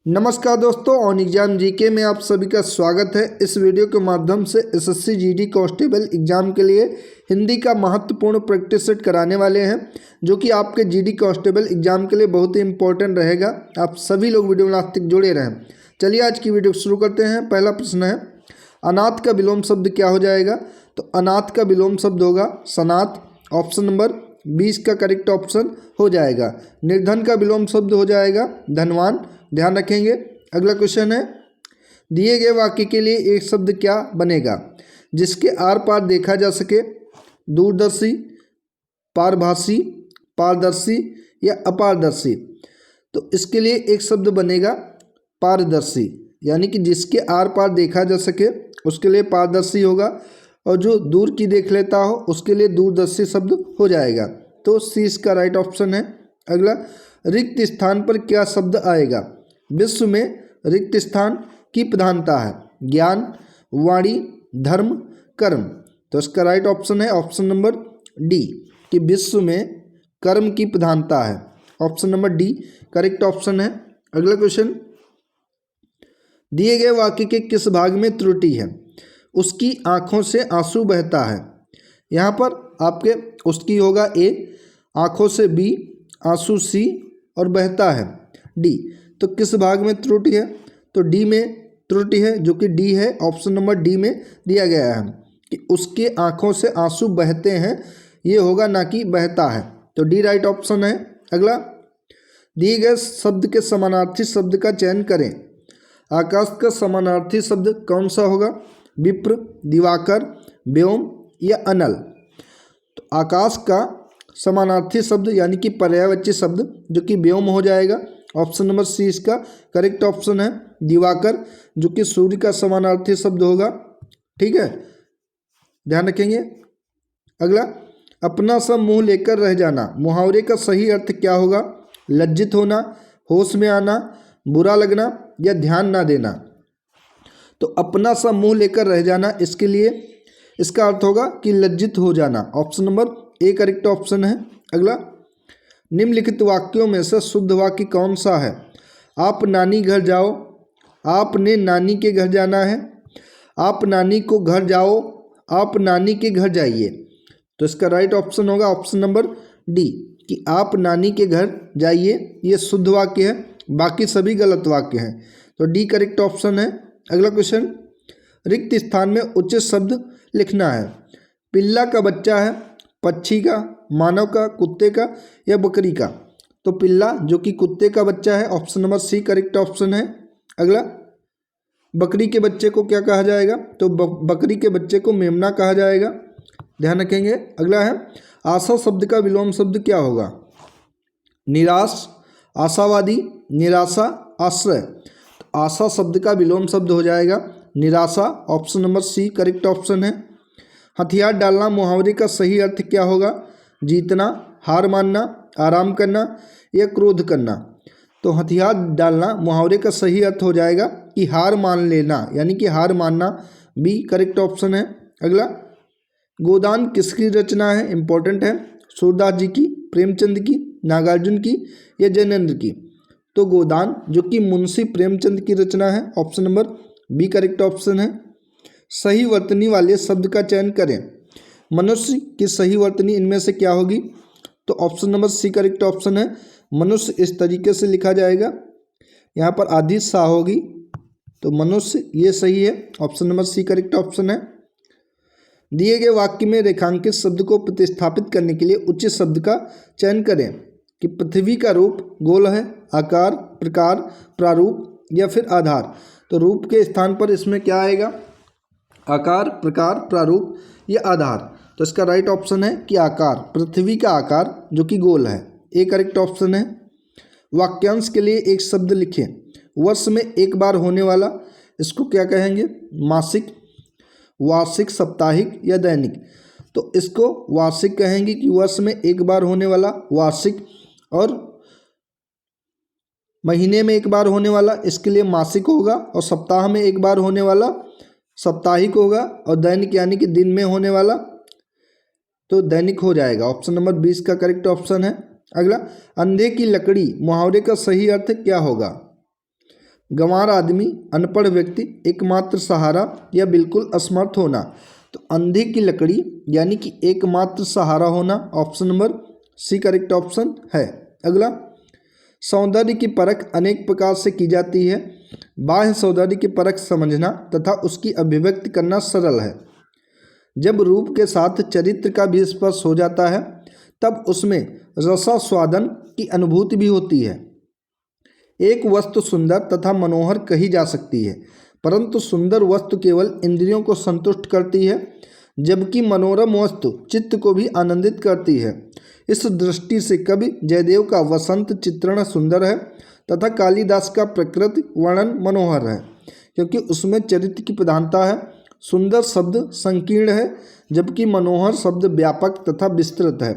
नमस्कार दोस्तों, on exam GK में आप सभी का स्वागत है। इस वीडियो के माध्यम से एसएससी जीडी कांस्टेबल एग्जाम के लिए हिंदी का महत्वपूर्ण प्रैक्टिस सेट कराने वाले हैं, जो कि आपके जीडी कांस्टेबल एग्जाम के लिए बहुत ही इंपॉर्टेंट रहेगा। आप सभी लोग वीडियो में लास्ट तक जुड़े रहें। चलिए आज की वीडियो शुरू करते हैं। पहला प्रश्न है, अनाथ का विलोम शब्द क्या हो जाएगा? तो अनाथ का विलोम शब्द होगा सनाथ। ऑप्शन नंबर 20 का करेक्ट ऑप्शन हो जाएगा। निर्धन का विलोम शब्द हो जाएगा धनवान, ध्यान रखेंगे। अगला क्वेश्चन है, दिए गए वाक्य के लिए एक शब्द क्या बनेगा जिसके आर पार देखा जा सके? दूरदर्शी, पारभासी, पारदर्शी या अपारदर्शी? तो इसके लिए एक शब्द बनेगा पारदर्शी, यानी कि जिसके आर पार देखा जा सके उसके लिए पारदर्शी होगा, और जो दूर की देख लेता हो उसके लिए दूरदर्शी शब्द हो जाएगा। तो सी इसका राइट ऑप्शन है। अगला, रिक्त स्थान पर क्या शब्द आएगा? विश्व में रिक्त स्थान की प्रधानता है ज्ञान, वाणी, धर्म, कर्म। तो इसका राइट ऑप्शन है ऑप्शन नंबर डी कि विश्व में कर्म की प्रधानता है। Option number D correct option है। अगला क्वेश्चन, दिए गए वाक्य के किस भाग में त्रुटि है? उसकी आंखों से आंसू बहता है। यहाँ पर आपके उसकी होगा ए, आंखों से बी, आंसू सी और बहता है डी। तो किस भाग में त्रुटि है? तो डी में त्रुटि है, जो कि डी है। ऑप्शन नंबर डी में दिया गया है कि उसके आंखों से आंसू बहते हैं, ये होगा ना कि बहता है। तो डी राइट ऑप्शन है। अगला, दिए गए शब्द के समानार्थी शब्द का चयन करें। आकाश का समानार्थी शब्द कौन सा होगा? विप्र, दिवाकर, व्योम या अनल? तो आकाश का समानार्थी शब्द यानी कि पर्यायवाची शब्द जो कि व्योम हो जाएगा। ऑप्शन नंबर सी इसका करेक्ट ऑप्शन है। दिवाकर जो कि सूर्य का समानार्थी शब्द होगा। ठीक है, ध्यान रखेंगे। अगला, अपना सा मुंह लेकर रह जाना, मुहावरे का सही अर्थ क्या होगा? लज्जित होना, होश में आना, बुरा लगना या ध्यान ना देना? तो अपना सा मुंह लेकर रह जाना, इसके लिए इसका अर्थ होगा कि लज्जित हो जाना। Option number A correct option है। अगला, निम्नलिखित वाक्यों में से शुद्ध वाक्य कौन सा है? आप नानी घर जाओ, आपने नानी के घर जाना है, आप नानी को घर जाओ, आप नानी के घर जाइए। तो इसका राइट ऑप्शन होगा ऑप्शन नंबर डी कि आप नानी के घर जाइए, ये शुद्ध वाक्य है, बाकी सभी गलत वाक्य हैं। तो डी करेक्ट ऑप्शन है। अगला क्वेश्चन, रिक्त स्थान में उचित शब्द लिखना है। पिल्ला का बच्चा है, पक्षी का, मानव का, कुत्ते का या बकरी का? तो पिल्ला जो कि कुत्ते का बच्चा है। Option number C correct option है। अगला, बकरी के बच्चे को क्या कहा जाएगा? तो बकरी के बच्चे को मेमना कहा जाएगा, ध्यान रखेंगे। अगला है, आशा शब्द का विलोम शब्द क्या होगा? निराश, आशावादी, निराशा, आश्रय? तो आशा शब्द का विलोम शब्द हो जाएगा निराशा। Option number C correct option है। हथियार डालना, मुहावरे का सही अर्थ क्या होगा? जीतना, हार मानना, आराम करना या क्रोध करना? तो हथियार डालना मुहावरे का सही अर्थ हो जाएगा कि हार मान लेना, यानी कि हार मानना, बी करेक्ट ऑप्शन है। अगला, गोदान किसकी रचना है? इंपॉर्टेंट है। सूरदास जी की, प्रेमचंद की, नागार्जुन की या जैनेन्द्र की? तो गोदान जो कि मुंशी प्रेमचंद की रचना है। Option number B correct option है। सही वर्तनी वाले शब्द का चयन करें। मनुष्य की सही वर्तनी इनमें से क्या होगी? तो option number C correct option है। मनुष्य इस तरीके से लिखा जाएगा, यहाँ पर आदि सा होगी, तो मनुष्य ये सही है। Option number C correct option है। दिए गए वाक्य में रेखांकित शब्द को प्रतिस्थापित करने के लिए उचित शब्द का चयन करें कि पृथ्वी का रूप गोल है, आकार, प्रकार, प्रारूप या फिर आधार? तो रूप के स्थान पर इसमें क्या आएगा? आकार, प्रकार, प्रारूप या आधार? तो इसका राइट ऑप्शन है कि आकार, पृथ्वी का आकार जो कि गोल है, ए करेक्ट ऑप्शन है। वाक्यांश के लिए एक शब्द लिखें। वर्ष में एक बार होने वाला, इसको क्या कहेंगे? मासिक, वार्षिक, साप्ताहिक या दैनिक? तो इसको वार्षिक कहेंगे कि वर्ष में एक बार होने वाला वार्षिक, और महीने में एक बार होने वाला इसके लिए मासिक होगा, और सप्ताह में एक बार होने वाला साप्ताहिक होगा, और दैनिक यानी कि दिन में होने वाला तो दैनिक हो जाएगा। ऑप्शन नंबर 20 का करेक्ट ऑप्शन है। अगला, अंधे की लकड़ी मुहावरे का सही अर्थ क्या होगा? गंवार आदमी, अनपढ़ व्यक्ति, एकमात्र सहारा या बिल्कुल असमर्थ होना। तो अंधे की लकड़ी यानी कि एकमात्र सहारा होना, option number C correct option है। अगला, सौंदर्य की परख अनेक प्रकार से की जाती है। बाह्य सौंदर्य की परख समझना तथा उसकी अभिव्यक्ति करना सरल है। जब रूप के साथ चरित्र का भी स्पर्श हो जाता है तब उसमें रसास्वादन की अनुभूति भी होती है। एक वस्तु सुंदर तथा मनोहर कही जा सकती है, परंतु सुंदर वस्तु केवल इंद्रियों को संतुष्ट करती है, जबकि मनोरम वस्तु चित्त को भी आनंदित करती है। इस दृष्टि से कवि जयदेव का वसंत चित्रण सुंदर है तथा कालिदास का प्रकृति वर्णन मनोहर है, क्योंकि उसमें चरित्र की प्रधानता है। सुंदर शब्द संकीर्ण है, जबकि मनोहर शब्द व्यापक तथा विस्तृत है।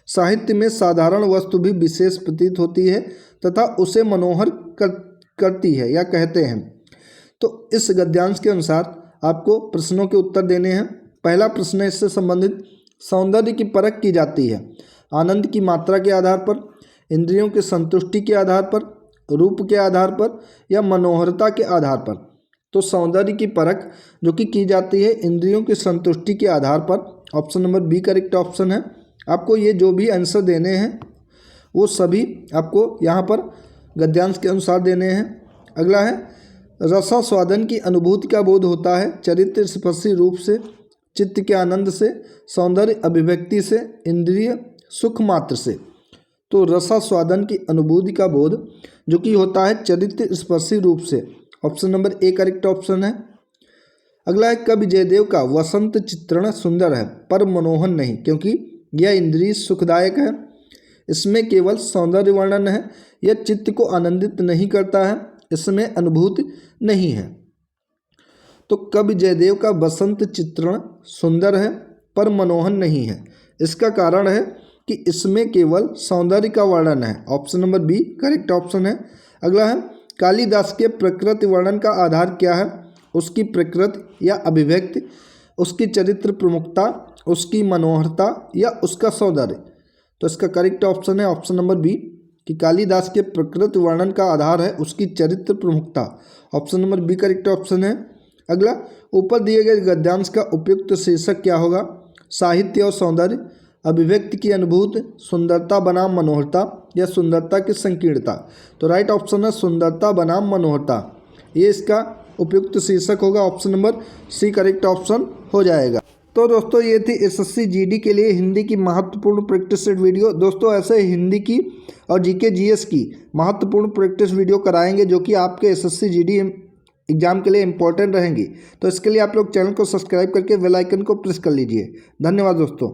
साहित्य में साधारण वस्तु भी विशेष प्रतीत होती है तथा उसे मनोहर करती है या कहते हैं। तो इस गद्यांश के अनुसार आपको प्रश्नों के उत्तर देने हैं। पहला प्रश्न है इससे संबंधित, सौंदर्य की परख की जाती है आनंद की मात्रा के आधार पर, इंद्रियों की संतुष्टि के आधार पर, रूप के आधार पर या मनोहरता के आधार पर। तो सौंदर्य की परख जो कि की जाती है इंद्रियों की संतुष्टि के आधार पर, option number B correct option है। आपको ये जो भी आंसर देने हैं वो सभी आपको यहाँ पर गद्यांश के अनुसार देने हैं। अगला है, रसास्वादन की अनुभूति का बोध होता है चरित्र स्पर्शी रूप से, चित्त के आनंद से, सौंदर्य अभिव्यक्ति से, इंद्रिय सुख मात्र से। तो रसास्वादन की अनुभूति का बोध जो कि होता है चरित्र स्पर्शी रूप से, option number A correct option है। अगला है, कवि जयदेव का वसंत चित्रण सुंदर है पर मनोहर नहीं, क्योंकि यह इंद्रिय सुखदायक है, इसमें केवल सौंदर्य वर्णन है, यह चित्त को आनंदित नहीं करता है, इसमें अनुभूति नहीं है। तो कवि जयदेव का वसंत चित्रण सुंदर है पर मनोहर नहीं है, इसका कारण है कि इसमें केवल सौंदर्य का वर्णन है, option number B correct option है। अगला है, कालिदास के प्रकृति वर्णन का आधार क्या है? उसकी प्रकृति या अभिव्यक्ति, उसकी चरित्र प्रमुखता, उसकी मनोहरता या उसका सौंदर्य। तो इसका करेक्ट ऑप्शन है ऑप्शन नंबर बी कि कालिदास के प्रकृति वर्णन का आधार है उसकी चरित्र प्रमुखता, option number B correct option है। अगला, ऊपर दिए गए गद्यांश का उपयुक्त शीर्षक क्या होगा? साहित्य और सौंदर्य, अभिव्यक्ति की अनुभूति, सुंदरता बनाम मनोहरता या सुंदरता की संकीर्णता। तो राइट ऑप्शन है सुंदरता बनाम मनोहरता, ये इसका उपयुक्त शीर्षक होगा, option number C correct option हो जाएगा। तो दोस्तों ये थी एसएससी जीडी के लिए हिंदी की महत्वपूर्ण प्रैक्टिस सेट वीडियो। दोस्तों ऐसे हिंदी की और जीके जीएस की महत्वपूर्ण प्रैक्टिस वीडियो कराएंगे जो कि आपके एसएससी जीडी एग्जाम के लिए इंपॉर्टेंट रहेंगी। तो इसके लिए आप लोग चैनल को सब्सक्राइब करके बेल आइकन को प्रेस कर लीजिए। धन्यवाद दोस्तों।